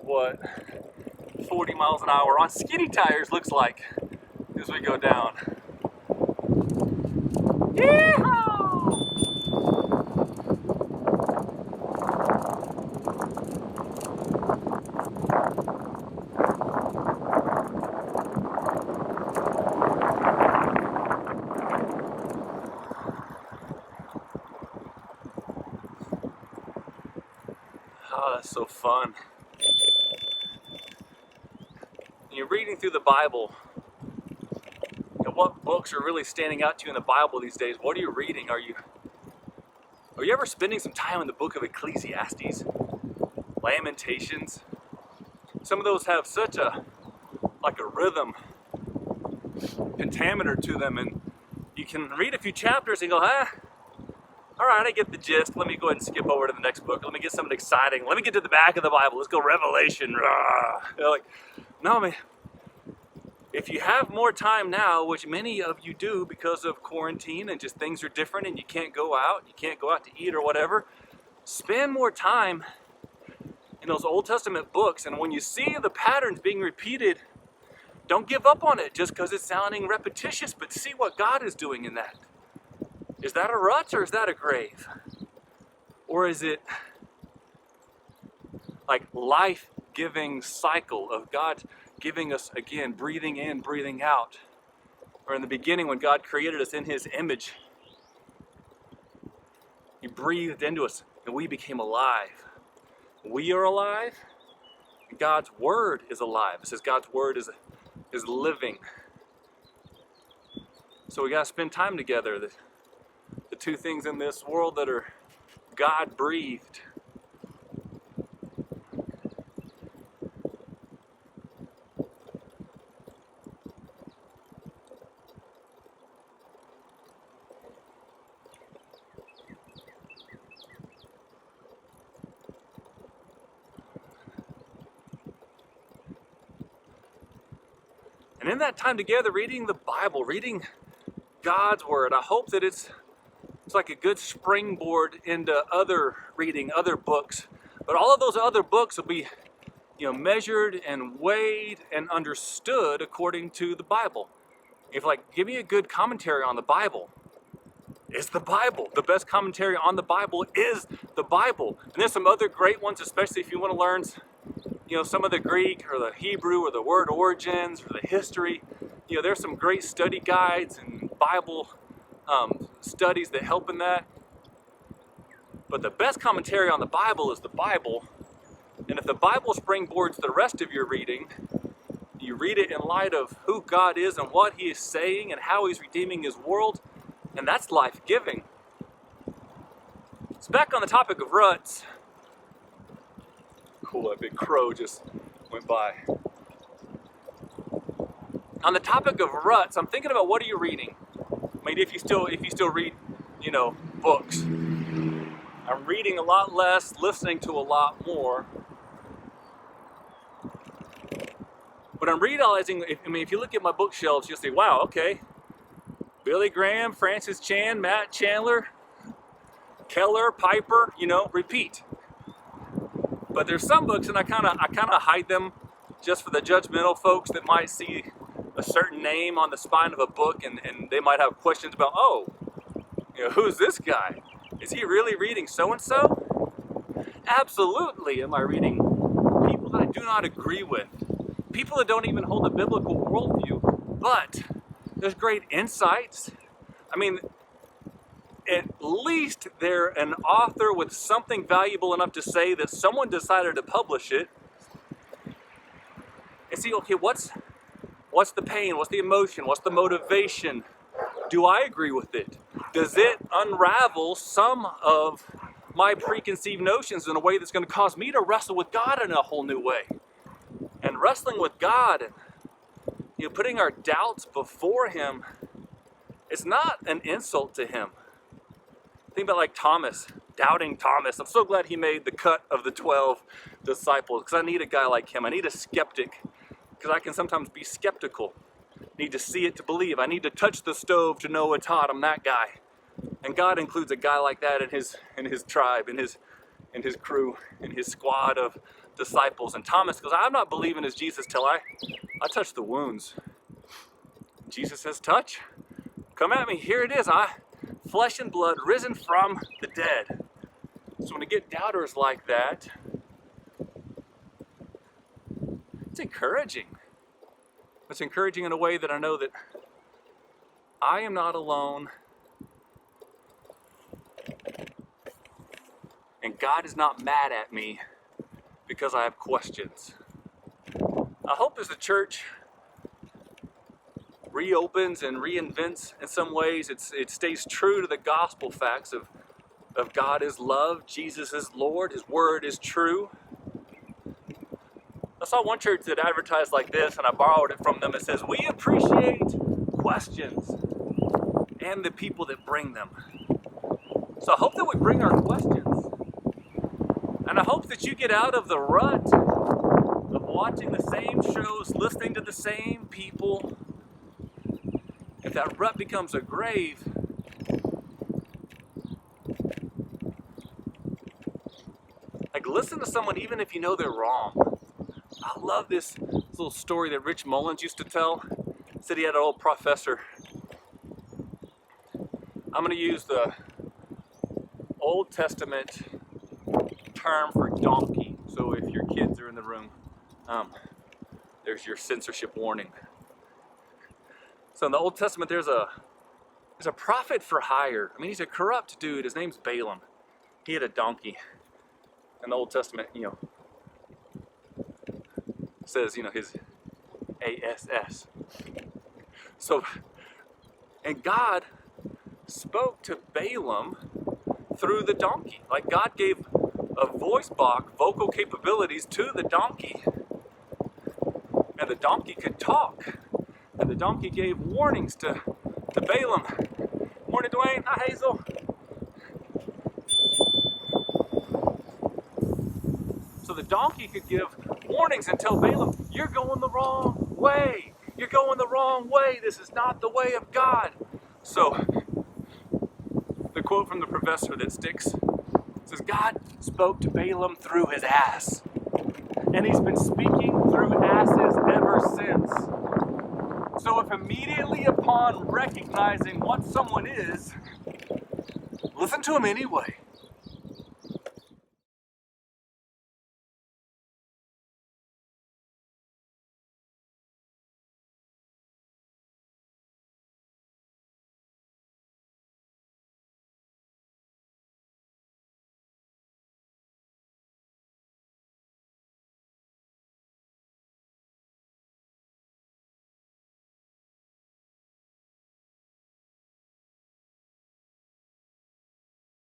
what 40 miles an hour on skinny tires looks like as we go down. Yeehaw! Oh, that's so fun. When you're reading through the Bible, what books are really standing out to you in the Bible these days? What are you reading? Are you ever spending some time in the book of Ecclesiastes? Lamentations? Some of those have such a rhythm, pentameter to them, and you can read a few chapters and go, all right, I get the gist. Let me go ahead and skip over to the next book. Let me get something exciting. Let me get to the back of the Bible. Let's go Revelation. They're like, no, man. If you have more time now, which many of you do because of quarantine and just things are different and you can't go out to eat or whatever, spend more time in those Old Testament books. And when you see the patterns being repeated, don't give up on it just because it's sounding repetitious, but see what God is doing in that. Is that a rut or is that a grave? Or is it like life-giving cycle of God giving us again, breathing in, breathing out? Or in the beginning when God created us in His image, He breathed into us and we became alive. We are alive. God's Word is alive. It says God's Word is living. So we got to spend time together. The two things in this world that are God-breathed. And in that time together, reading the Bible, reading God's Word, I hope that it's like a good springboard into other reading, other books. But all of those other books will be, measured and weighed and understood according to the Bible. If give me a good commentary on the Bible. It's the Bible. The best commentary on the Bible is the Bible. And there's some other great ones, especially if you want to learn some of the Greek or the Hebrew or the word origins or the history. There's some great study guides and Bible studies that help in that. But the best commentary on the Bible is the Bible. And if the Bible springboards the rest of your reading, you read it in light of who God is and what He is saying and how He's redeeming His world, and that's life-giving. So back on the topic of ruts. Cool, that big crow just went by. On the topic of ruts, I'm thinking about what are you reading? I mean, if you still read, books. I'm reading a lot less, listening to a lot more. But I'm realizing, if you look at my bookshelves, you'll say, wow, okay. Billy Graham, Francis Chan, Matt Chandler, Keller, Piper, repeat. But there's some books, and I kind of hide them just for the judgmental folks that might see a certain name on the spine of a book, and they might have questions about, who's this guy? Is he really reading so-and-so? Absolutely am I reading people that I do not agree with. People that don't even hold a biblical worldview. But there's great insights. I mean, at least they're an author with something valuable enough to say that someone decided to publish it. And see, okay, what's the pain? What's the emotion? What's the motivation? Do I agree with it? Does it unravel some of my preconceived notions in a way that's going to cause me to wrestle with God in a whole new way? And wrestling with God and putting our doubts before Him, it's not an insult to Him. Think about Thomas, doubting Thomas. I'm so glad he made the cut of the 12 disciples, because I need a guy like him. I need a skeptic, because I can sometimes be skeptical. I need to see it to believe. I need to touch the stove to know it's hot. I'm that guy. And God includes a guy like that in his tribe, in his crew, in his squad of disciples. And Thomas goes, I'm not believing as Jesus till I touch the wounds. Jesus says, touch. Come at me. Here it is. Flesh and blood risen from the dead. So when you get doubters like that, it's encouraging. It's encouraging in a way that I know that I am not alone. And God is not mad at me because I have questions. I hope as the church reopens and reinvents in some ways, it stays true to the gospel facts of God is love, Jesus is Lord, His word is true. I saw one church that advertised like this, and I borrowed it from them. It says, we appreciate questions and the people that bring them. So I hope that we bring our questions. And I hope that you get out of the rut of watching the same shows, listening to the same people. If that rut becomes a grave, like listen to someone even if you know they're wrong. I love this little story that Rich Mullins used to tell. He said he had an old professor. I'm going to use the Old Testament term for donkey. So if your kids are in the room, there's your censorship warning. So in the Old Testament, there's a prophet for hire. I mean, he's a corrupt dude. His name's Balaam. He had a donkey. In the Old Testament, says, his ASS. So, and God spoke to Balaam through the donkey. Like God gave a voice box, vocal capabilities to the donkey. And the donkey could talk. And the donkey gave warnings to Balaam. Morning, Dwayne. Hi, Hazel. So the donkey could give warnings and tell Balaam, you're going the wrong way. You're going the wrong way. This is not the way of God. So the quote from the professor that sticks says, God spoke to Balaam through his ass. And he's been speaking through asses ever since. So if immediately upon recognizing what someone is, listen to him anyway.